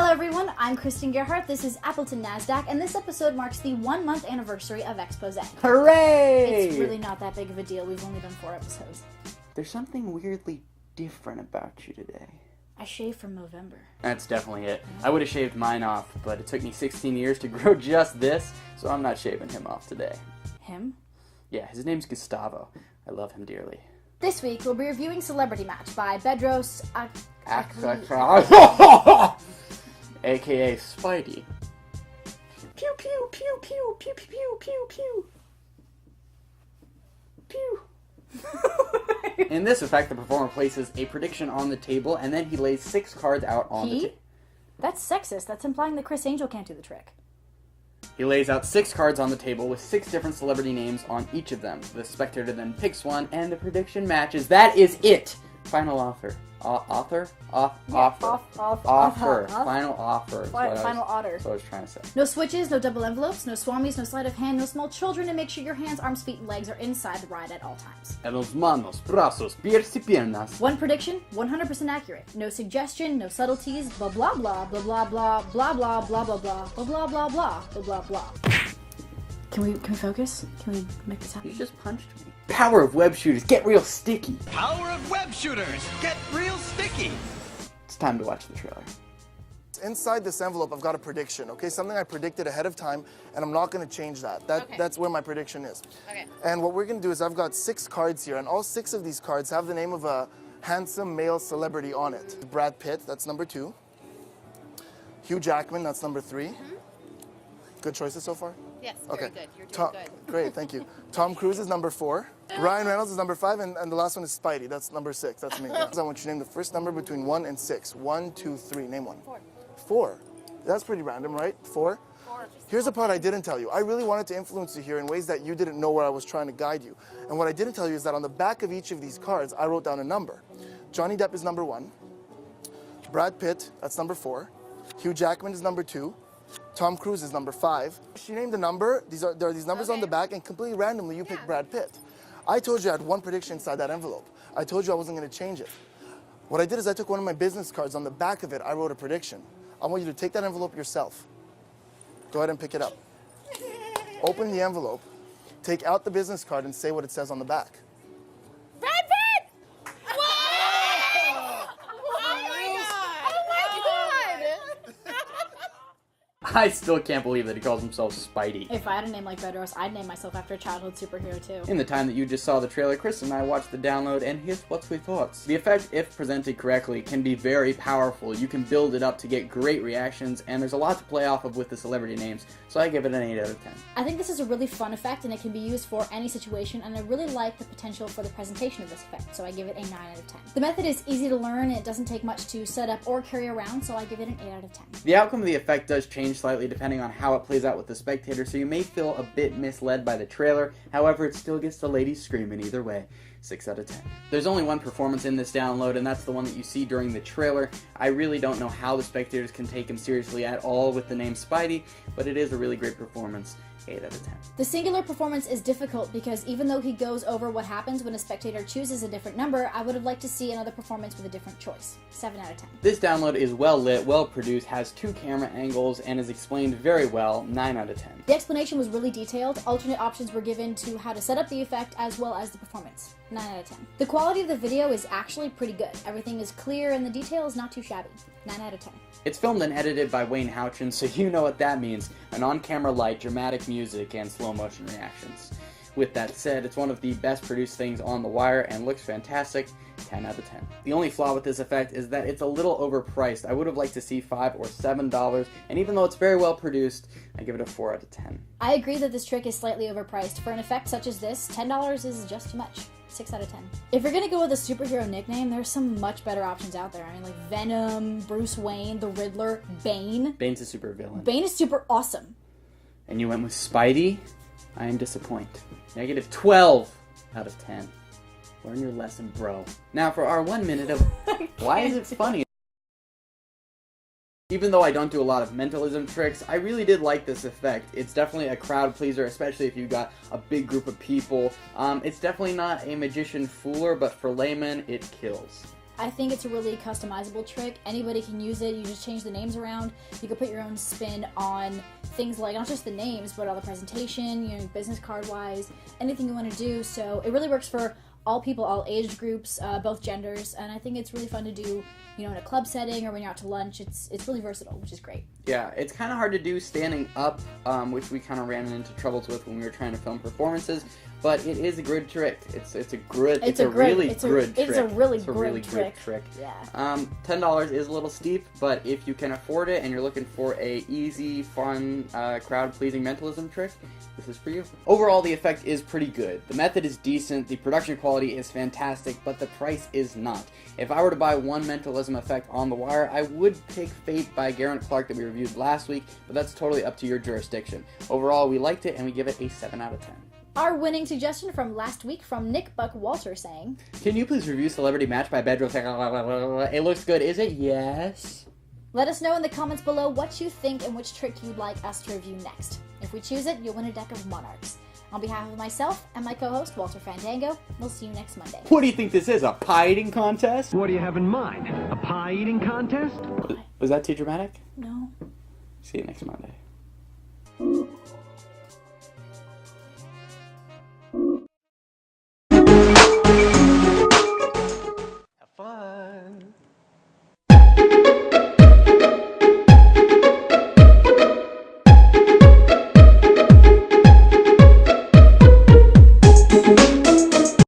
Hello everyone, I'm Kristen Gerhardt, this is Appleton NASDAQ, and this episode marks the 1-month anniversary of Expose. Hooray! It's really not that big of a deal, we've only done 4 episodes. There's something weirdly different about you today. I shaved from November. That's definitely it. I would have shaved mine off, but it took me 16 years to grow just this, so I'm not shaving him off today. Him? Yeah, his name's Gustavo. I love him dearly. This week, we'll be reviewing Celebrity Match by Bedros AKA Spidey. Pew pew pew pew pew pew pew pew pew. In this effect, the performer places a prediction on the table, and then he lays 6 cards out on the table. That's sexist. That's implying that Chris Angel can't do the trick. He lays out 6 cards on the table with 6 different celebrity names on each of them. The spectator then picks one, and the prediction matches. That is it! Final offer. Offer. Final offer. Final order. That's what I was trying to say. No switches, no double envelopes, no swamis, no sleight of hand, no small children, and make sure your hands, arms, feet, and legs are inside the ride at all times. Los manos, brazos, pies y piernas. One prediction, 100% accurate. No suggestion, no subtleties, blah blah blah, blah blah blah, blah blah blah blah blah, blah blah blah blah, blah blah blah. Can we focus? Can we make this happen? You just punched me. Power of web shooters, get real sticky. Power of web shooters, get real sticky. It's time to watch the trailer. Inside this envelope, I've got a prediction, okay? Something I predicted ahead of time, and I'm not going to change that. That's where my prediction is. Okay. And what we're going to do is I've got 6 cards here, and all 6 of these cards have the name of a handsome male celebrity on it. Brad Pitt, that's number 2. Hugh Jackman, that's number 3. Mm-hmm. Good choices so far? Yes, Okay. very good. You're doing good. Great, thank you. Tom Cruise is number 4. Ryan Reynolds is number 5, and the last one is Spidey. That's number 6. That's me. I want you to name the first number between 1 and 6. 1, 2, 3. Name one. 4. 4. That's pretty random, right? 4? 4. Here's the part I didn't tell you. I really wanted to influence you here in ways that you didn't know where I was trying to guide you. And what I didn't tell you is that on the back of each of these cards, I wrote down a number. Johnny Depp is number 1. Brad Pitt, that's number 4. Hugh Jackman is number 2. Tom Cruise is number 5. She named a number. There are these numbers on the back, and completely randomly, you picked Brad Pitt. I told you I had one prediction inside that envelope. I told you I wasn't going to change it. What I did is I took one of my business cards. On the back of it, I wrote a prediction. I want you to take that envelope yourself. Go ahead and pick it up. Open the envelope, take out the business card, and say what it says on the back. Brad Pitt! Whoa! Oh my god! Oh my god! I still can't believe that he calls himself Spidey. If I had a name like Bedros, I'd name myself after a childhood superhero too. In the time that you just saw the trailer, Chris and I watched the download, and here's what we thought. The effect, if presented correctly, can be very powerful. You can build it up to get great reactions, and there's a lot to play off of with the celebrity names, so I give it an 8 out of 10. I think this is a really fun effect, and it can be used for any situation, and I really like the potential for the presentation of this effect, so I give it a 9 out of 10. The method is easy to learn, and it doesn't take much to set up or carry around, so I give it an 8 out of 10. The outcome of the effect does change slightly depending on how it plays out with the spectator, so you may feel a bit misled by the trailer. However, it still gets the ladies screaming either way. 6 out of 10. There's only one performance in this download, and that's the one that you see during the trailer. I really don't know how the spectators can take him seriously at all with the name Spidey, but it is a really great performance. 8 out of 10. The singular performance is difficult because even though he goes over what happens when a spectator chooses a different number, I would have liked to see another performance with a different choice. 7 out of 10. This download is well lit, well produced, has 2 camera angles, and is explained very well. 9 out of 10. The explanation was really detailed. Alternate options were given to how to set up the effect as well as the performance. 9 out of 10. The quality of the video is actually pretty good. Everything is clear and the detail is not too shabby. 9 out of 10. It's filmed and edited by Wayne Houchin, so you know what that means. An on-camera light, dramatic music, and slow-motion reactions. With that said, it's one of the best produced things on the wire and looks fantastic. 10 out of 10. The only flaw with this effect is that it's a little overpriced. I would have liked to see $5 or $7, and even though it's very well produced, I give it a 4 out of 10. I agree that this trick is slightly overpriced. For an effect such as this, $10 is just too much. 6 out of 10. If you're gonna go with a superhero nickname, there's some much better options out there. I mean, like Venom, Bruce Wayne, the Riddler, Bane. Bane's a super villain. Bane is super awesome. And you went with Spidey? I am disappointed. Negative 12 out of 10. Learn your lesson, bro. Now for our 1 minute of why is it funny? Even though I don't do a lot of mentalism tricks, I really did like this effect. It's definitely a crowd pleaser, especially if you've got a big group of people. It's definitely not a magician fooler, but for laymen, it kills. I think it's a really customizable trick. Anybody can use it. You just change the names around. You can put your own spin on things like not just the names, but all the presentation, business card wise, anything you want to do. So it really works for all people, all age groups, both genders, and I think it's really fun to do, in a club setting or when you're out to lunch. It's really versatile, which is great. Yeah, it's kind of hard to do standing up, which we kind of ran into troubles with when we were trying to film performances. But it is a good trick. It's a really good trick. Yeah. $10 is a little steep, but if you can afford it and you're looking for a easy, fun, crowd-pleasing mentalism trick, this is for you. Overall, the effect is pretty good. The method is decent, the production quality is fantastic, but the price is not. If I were to buy one mentalism effect on the wire, I would pick Fate by Garrett Clark that we reviewed last week, but that's totally up to your jurisdiction. Overall, we liked it and we give it a 7 out of 10. Our winning suggestion from last week from Nick Buck Walter saying, "Can you please review Celebrity Match by Bedrock? It looks good. Is it? Yes." Let us know in the comments below what you think and which trick you'd like us to review next. If we choose it, you'll win a deck of Monarchs. On behalf of myself and my co-host, Walter Fandango, we'll see you next Monday. What do you think this is, a pie eating contest? What do you have in mind? A pie eating contest? Was that too dramatic? No. See you next Monday.